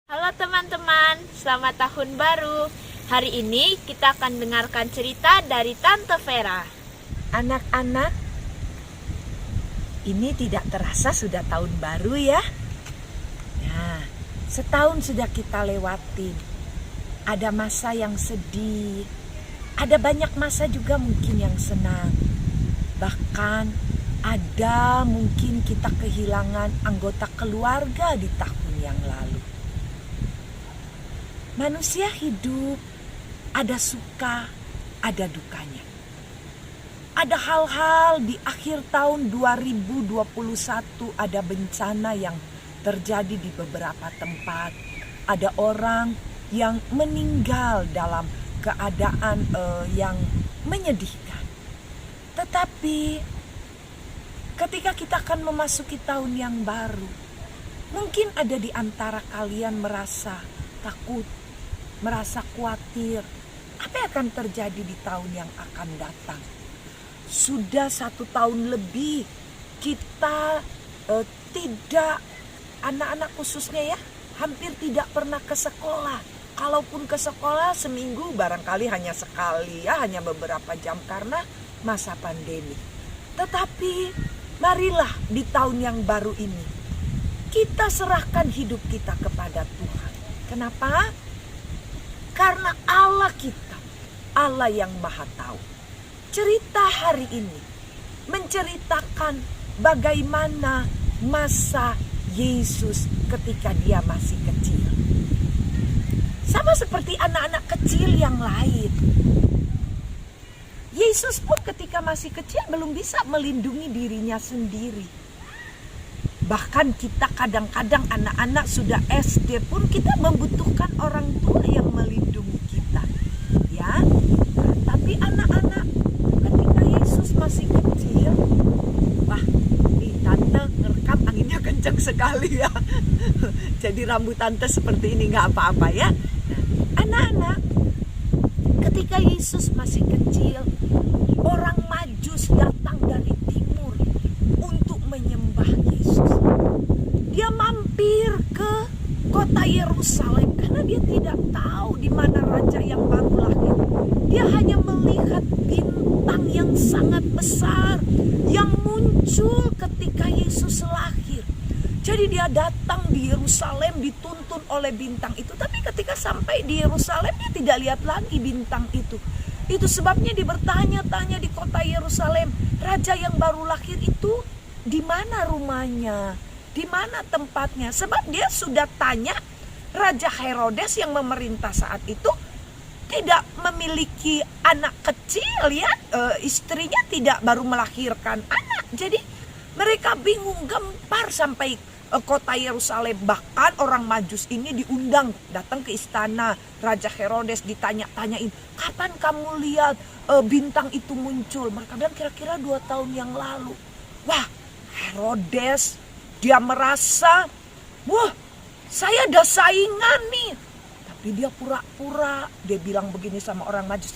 Halo teman-teman, selamat tahun baru. Hari ini kita akan dengarkan cerita dari Tante Vera. Anak-anak, ini tidak terasa sudah tahun baru ya. Nah, setahun sudah kita lewatin. Ada masa yang sedih, ada banyak masa juga mungkin yang senang. Bahkan ada mungkin kita kehilangan anggota keluarga di tahun yang lalu. Manusia hidup, ada suka, ada dukanya. Ada hal-hal di akhir tahun 2021 ada bencana yang terjadi di beberapa tempat. Ada orang yang meninggal dalam keadaan yang menyedihkan. Tetapi ketika kita akan memasuki tahun yang baru, mungkin ada di antara kalian merasa takut, merasa khawatir, apa yang akan terjadi di tahun yang akan datang. Sudah 1 tahun lebih kita tidak, anak-anak khususnya ya, hampir tidak pernah ke sekolah. Kalaupun ke sekolah seminggu barangkali hanya sekali ya, hanya beberapa jam karena masa pandemi. Tetapi marilah di tahun yang baru ini kita serahkan hidup kita kepada Tuhan. Kenapa? Karena Allah kita, Allah yang Maha Tahu. Cerita hari ini menceritakan bagaimana masa Yesus ketika dia masih kecil. Sama seperti anak-anak kecil yang lain. Yesus pun ketika masih kecil belum bisa melindungi dirinya sendiri. Bahkan kita kadang-kadang anak-anak sudah SD pun kita membutuhkan orang tua yang melindungi kita. Ya, tapi anak-anak ketika Yesus masih kecil, wah, nih tante ngerekam anginnya kencang sekali ya. Jadi rambut tante seperti ini nggak apa-apa ya. Anak-anak, ketika Yesus masih kecil, orang Majus datang dari timur untuk menyembah Yesus. Dia mampir ke kota Yerusalem karena dia tidak tahu di mana raja yang baru lahir. Dia hanya melihat bintang yang sangat besar yang muncul ketika Yesus lahir. Jadi dia datang di Yerusalem dituntun oleh bintang itu. Tapi ketika sampai di Yerusalem dia tidak lihat lagi bintang itu. Itu sebabnya dia bertanya-tanya di kota Yerusalem, raja yang baru lahir itu di mana rumahnya? Di mana tempatnya? Sebab dia sudah tanya Raja Herodes yang memerintah saat itu tidak memiliki anak kecil ya, istrinya tidak baru melahirkan anak. Jadi mereka bingung, gempar sampai kota Yerusalem. Bahkan orang Majus ini diundang datang ke istana Raja Herodes, ditanya-tanyain, kapan kamu lihat bintang itu muncul? Mereka bilang kira-kira 2 tahun yang lalu. Wah, Herodes dia merasa, wah, saya ada saingan nih. Tapi dia pura-pura, dia bilang begini sama orang Majus,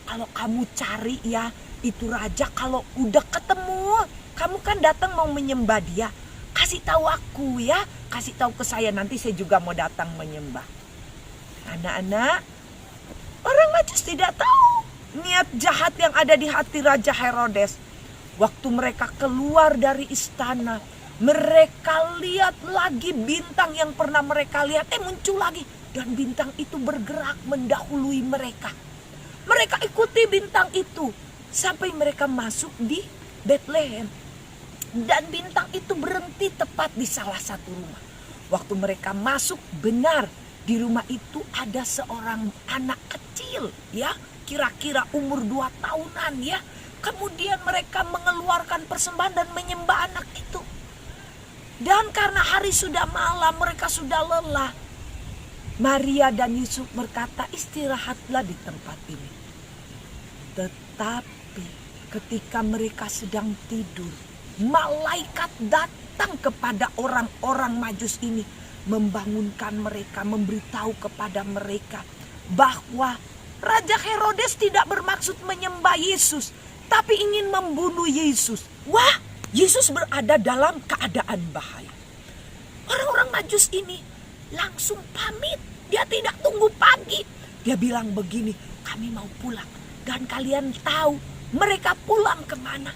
kalau kamu cari ya itu raja, kalau udah ketemu, kamu kan datang mau menyembah dia, kasih tahu aku ya, kasih tahu ke saya, nanti saya juga mau datang menyembah. Anak-anak, orang Majus tidak tahu niat jahat yang ada di hati Raja Herodes. Waktu mereka keluar dari istana, mereka lihat lagi bintang yang pernah mereka lihat, muncul lagi. Dan bintang itu bergerak mendahului mereka. Mereka ikuti bintang itu sampai mereka masuk di Bethlehem. Dan bintang itu berhenti tepat di salah satu rumah. Waktu mereka masuk, benar di rumah itu ada seorang anak kecil ya, kira-kira umur 2 tahunan ya. Kemudian mereka mengeluarkan persembahan dan menyembah anak itu. Dan karena hari sudah malam, mereka sudah lelah. Maria dan Yusuf berkata, istirahatlah di tempat ini. Tetapi ketika mereka sedang tidur, malaikat datang kepada orang-orang Majus ini, membangunkan mereka, memberitahu kepada mereka bahwa Raja Herodes tidak bermaksud menyembah Yesus, tapi ingin membunuh Yesus. Wah, Yesus berada dalam keadaan bahaya. Orang-orang Majus ini langsung pamit. Dia tidak tunggu pagi. Dia bilang begini, kami mau pulang. Dan kalian tahu mereka pulang kemana?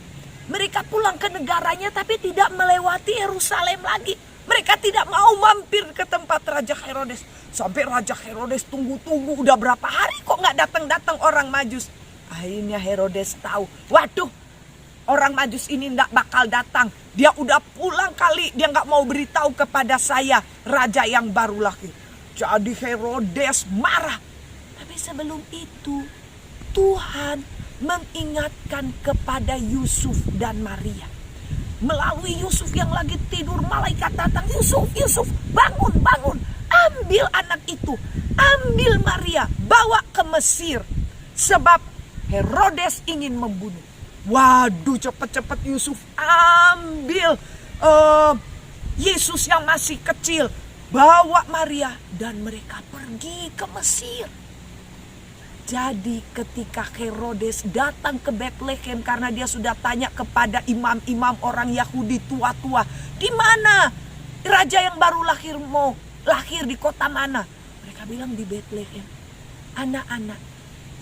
Mereka pulang ke negaranya tapi tidak melewati Yerusalem lagi. Mereka tidak mau mampir ke tempat Raja Herodes. Sampai Raja Herodes tunggu-tunggu udah berapa hari kok nggak datang-datang orang Majus. Akhirnya Herodes tahu, waduh, orang Majus ini nggak bakal datang. Dia udah pulang kali, dia nggak mau beritahu kepada saya, raja yang baru lahir. Jadi Herodes marah. Tapi sebelum itu, Tuhan mengingatkan kepada Yusuf dan Maria. Melalui Yusuf yang lagi tidur, malaikat datang, Yusuf, bangun, bangun. Ambil anak itu, ambil Maria, bawa ke Mesir. Sebab Herodes ingin membunuh. Waduh, cepat-cepat Yusuf ambil Yesus yang masih kecil, bawa Maria, dan mereka pergi ke Mesir. Jadi ketika Herodes datang ke Bethlehem karena dia sudah tanya kepada imam-imam orang Yahudi tua-tua, di mana raja yang baru lahir mau lahir, di kota mana? Mereka bilang di Bethlehem. Anak-anak,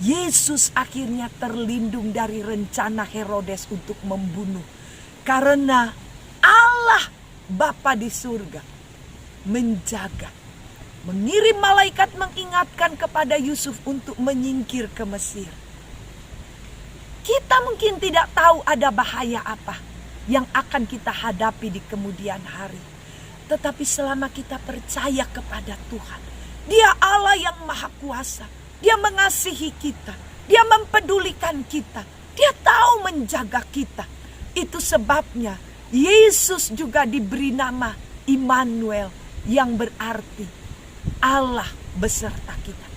Yesus akhirnya terlindung dari rencana Herodes untuk membunuh. Karena Allah Bapa di surga menjaga, mengirim malaikat mengingatkan kepada Yusuf untuk menyingkir ke Mesir. Kita mungkin tidak tahu ada bahaya apa yang akan kita hadapi di kemudian hari. Tetapi selama kita percaya kepada Tuhan, Dia Allah yang Maha Kuasa. Dia mengasihi kita, Dia mempedulikan kita, Dia tahu menjaga kita. Itu sebabnya Yesus juga diberi nama Immanuel, yang berarti Allah beserta kita.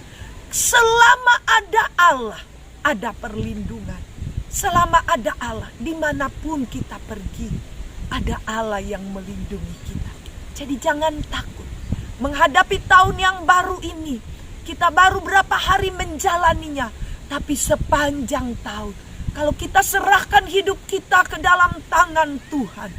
Selama ada Allah, ada perlindungan. Selama ada Allah, dimanapun kita pergi, ada Allah yang melindungi kita. Jadi jangan takut menghadapi tahun yang baru ini. Kita baru berapa hari menjalaninya, tapi sepanjang tahun, kalau kita serahkan hidup kita ke dalam tangan Tuhan,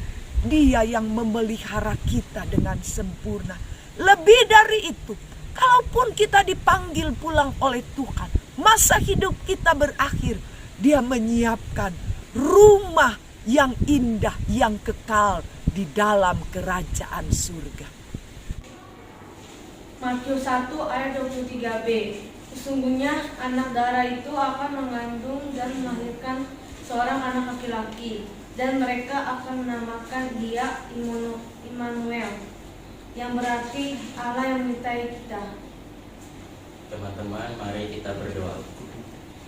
Dia yang memelihara kita dengan sempurna. Lebih dari itu, kalaupun kita dipanggil pulang oleh Tuhan, masa hidup kita berakhir, Dia menyiapkan rumah yang indah, yang kekal di dalam kerajaan surga. Matius 1 ayat 23b. Sesungguhnya anak darah itu akan mengandung dan melahirkan seorang anak laki-laki, dan mereka akan menamakan dia Immanuel, yang berarti Allah yang menyertai kita. Teman-teman, mari kita berdoa.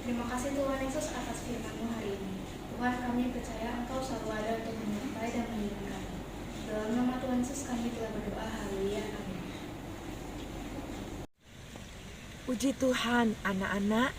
Terima kasih Tuhan Yesus atas firman-Mu hari ini. Tuhan, kami percaya Engkau selalu ada untuk menyertai dan melindungi kami. Dalam nama Tuhan Yesus kami telah berdoa. Haleluya. Amin. Puji Tuhan, anak-anak.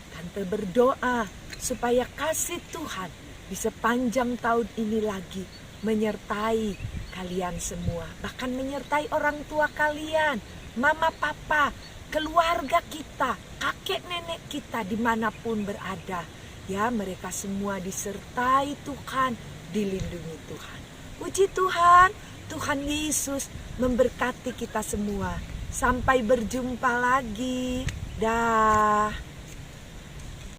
Tante berdoa supaya kasih Tuhan di sepanjang tahun ini lagi menyertai kalian semua. Bahkan menyertai orang tua kalian, mama, papa, keluarga kita, kakek nenek kita dimanapun berada. Ya, mereka semua disertai Tuhan, dilindungi Tuhan. Puji Tuhan, Tuhan Yesus memberkati kita semua. Sampai berjumpa lagi. Dah.